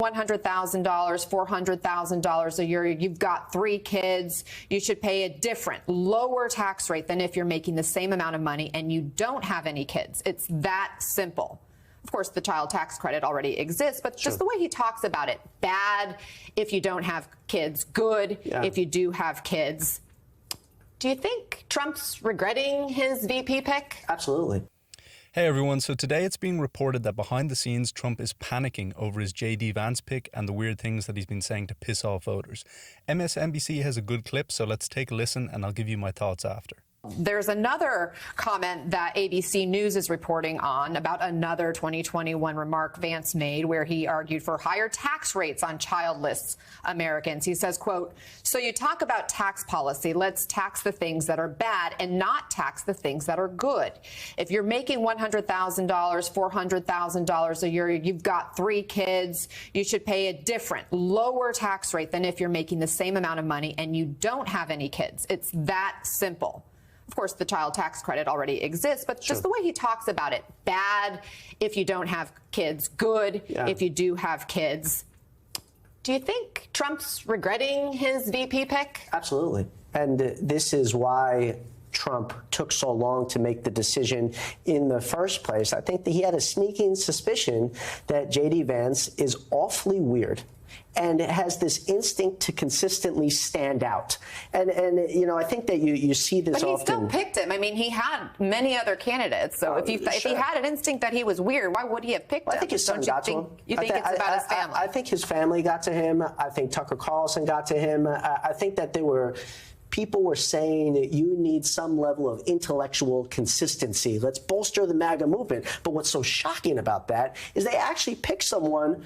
$100,000, $400,000 a year, you've got 3 kids, you should pay a different, lower tax rate than if you're making the same amount of money and you don't have any kids. It's that simple. Of course, the child tax credit already exists, but just the way he talks about it, bad if you don't have kids, good if you do have kids. Do you think Trump's regretting his VP pick? Absolutely. Hey everyone, so today it's being reported that behind the scenes Trump is panicking over his JD Vance pick and the weird things that he's been saying to piss off voters. MSNBC has a good clip, so let's take a listen and I'll give you my thoughts after. There's another comment that ABC News is reporting on about another 2021 remark Vance made where he argued for higher tax rates on childless Americans. He says, quote, "So you talk about tax policy, let's tax the things that are bad and not tax the things that are good. If you're making $100,000, $400,000 a year, you've got 3 kids, you should pay a different, lower tax rate than if you're making the same amount of money and you don't have any kids. It's that simple." Of course, the child tax credit already exists, but just the way he talks about it, bad if you don't have kids, good if you do have kids. Do you think Trump's regretting his VP pick? Absolutely. And this is why Trump took so long to make the decision in the first place. I think that he had a sneaking suspicion that JD Vance is awfully weird and has this instinct to consistently stand out. And you know, I think that you see this often. But he still picked him. I mean, he had many other candidates. So if he had an instinct that he was weird, why would he have picked him? I think his son got to him. You think it's about his family? I think his family got to him. I think Tucker Carlson got to him. I think that people were saying that you need some level of intellectual consistency. Let's bolster the MAGA movement. But what's so shocking about that is they actually picked someone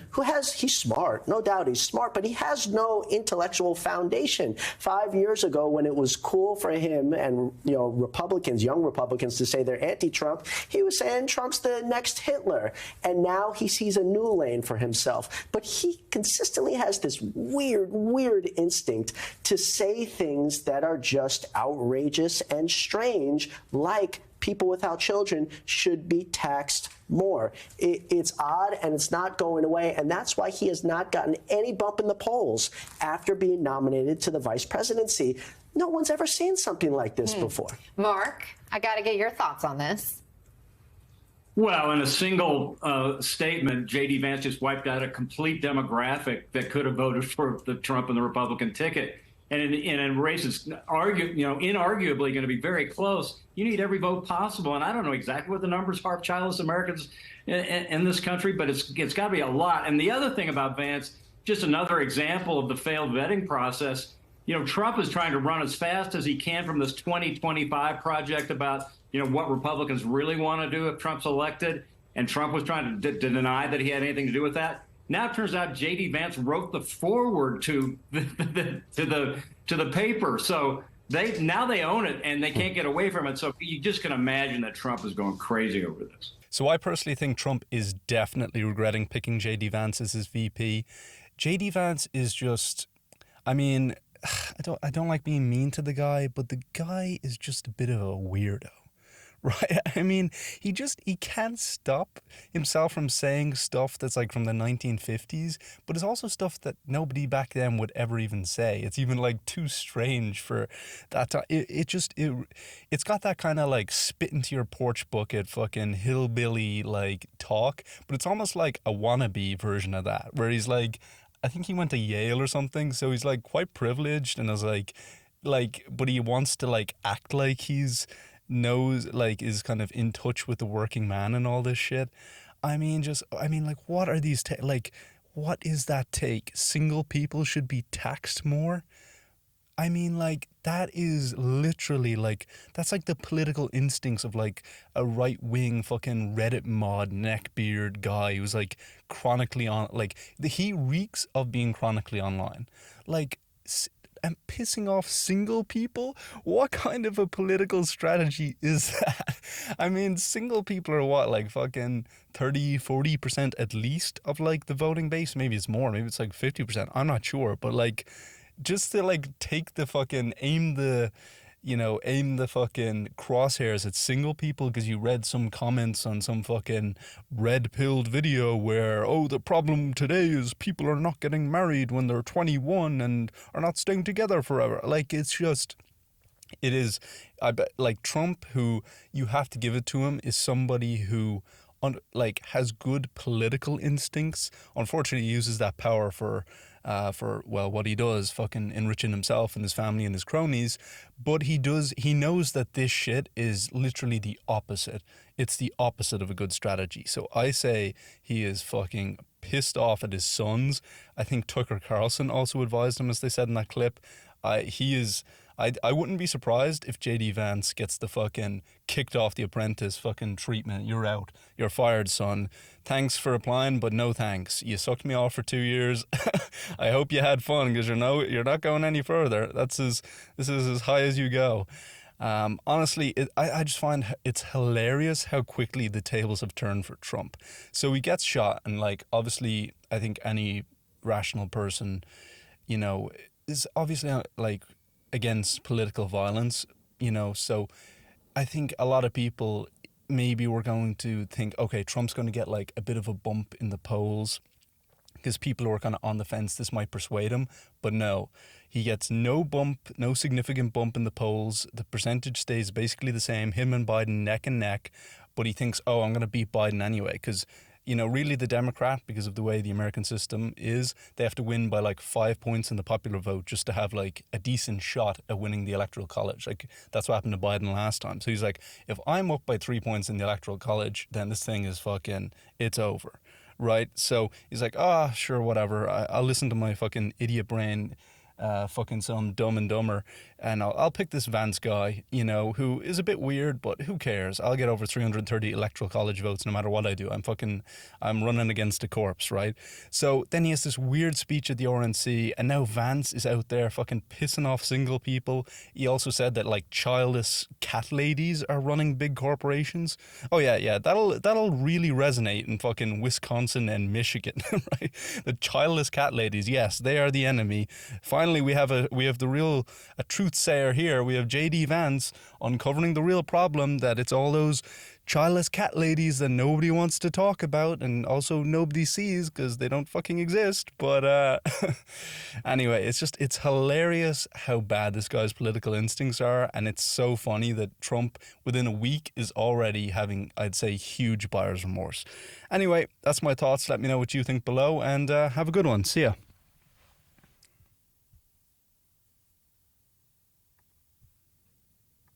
he's smart, no doubt he's smart, but he has no intellectual foundation. 5 years ago, when it was cool for him and Republicans, young Republicans, to say they're anti-Trump, he was saying Trump's the next Hitler. And now he sees a new lane for himself. But he consistently has this weird instinct to say things that are just outrageous and strange, like people without children should be taxed more. It's odd, and it's not going away, and that's why he has not gotten any bump in the polls after being nominated to the vice presidency. No one's ever seen something like this before. Mark, I got to get your thoughts on this. Well, in a single statement, JD Vance just wiped out a complete demographic that could have voted for the Trump and the Republican ticket. And in a race that's inarguably going to be very close, you need every vote possible. And I don't know exactly what the numbers are of childless Americans in this country, but it's got to be a lot. And the other thing about Vance, just another example of the failed vetting process. Trump is trying to run as fast as he can from this 2025 project about, what Republicans really want to do if Trump's elected. And Trump was trying to deny that he had anything to do with that. Now it turns out JD Vance wrote the foreword to the paper, so they own it and they can't get away from it. So you just can imagine that Trump is going crazy over this. So I personally think Trump is definitely regretting picking JD Vance as his VP. JD Vance is just, I mean, I don't like being mean to the guy, but the guy is just a bit of a weirdo. Right? I mean, he can't stop himself from saying stuff that's like from the 1950s, but it's also stuff that nobody back then would ever even say. It's even like too strange for that time. It's got that kind of like spit into your porch bucket fucking hillbilly like talk, but it's almost like a wannabe version of that, where he's like, I think he went to Yale or something, so he's like quite privileged, and is like, but he wants to like act like he's is kind of in touch with the working man and all this shit. I mean, what are these what is that take? Single people should be taxed more? I mean, that is literally that's like the political instincts of like a right-wing fucking Reddit mod neckbeard guy who's like chronically on, he reeks of being chronically online. And pissing off single people? What kind of a political strategy is that? I mean, single people are what, fucking 30, 40% at least of the voting base? Maybe it's more, maybe it's 50%. I'm not sure. But just to take the fucking aim the aim the fucking crosshairs at single people because you read some comments on some fucking red-pilled video where, oh, the problem today is people are not getting married when they're 21 and are not staying together forever. Like, it's just... It is, I bet, like Trump, who you have to give it to him, is somebody who, has good political instincts. Unfortunately, he uses that power for what he does, fucking enriching himself and his family and his cronies. But he knows that this shit is literally the opposite. It's the opposite of a good strategy. So I say he is fucking pissed off at his sons. I think Tucker Carlson also advised him, as they said in that clip. I wouldn't be surprised if JD Vance gets the fucking kicked off The Apprentice fucking treatment. You're out. You're fired, son. Thanks for applying, but no thanks. You sucked me off for 2 years. I hope you had fun because you're not going any further. This is as high as you go. Honestly, I just find it's hilarious how quickly the tables have turned for Trump. So he gets shot, and obviously, I think any rational person, is obviously against political violence, so I think a lot of people maybe were going to think, okay, Trump's going to get a bit of a bump in the polls because people who are kind of on the fence, this might persuade him. But no, he gets no significant bump in the polls. The percentage stays basically the same, him and Biden neck and neck, but he thinks, oh, I'm going to beat Biden anyway because really the Democrat, because of the way the American system is, they have to win by 5 points in the popular vote just to have a decent shot at winning the Electoral College. That's what happened to Biden last time. So he's like, if I'm up by 3 points in the Electoral College, then this thing is it's over. Right? So he's like, sure, whatever. I'll listen to my fucking idiot brain, some Dumb and Dumber, and I'll pick this Vance guy, who is a bit weird, but who cares? I'll get over 330 electoral college votes no matter what I do. I'm running against a corpse, right? So then he has this weird speech at the RNC, and now Vance is out there fucking pissing off single people. He also said that childless cat ladies are running big corporations. Oh yeah, that'll really resonate in fucking Wisconsin and Michigan, right? The childless cat ladies, yes, they are the enemy. Finally, we have a truth sayer here. We have JD Vance uncovering the real problem, that it's all those childless cat ladies that nobody wants to talk about and also nobody sees because they don't fucking exist. But anyway, it's hilarious how bad this guy's political instincts are, and it's so funny that Trump within a week is already having, I'd say, huge buyer's remorse. Anyway, that's my thoughts. Let me know what you think below, and have a good one. See ya.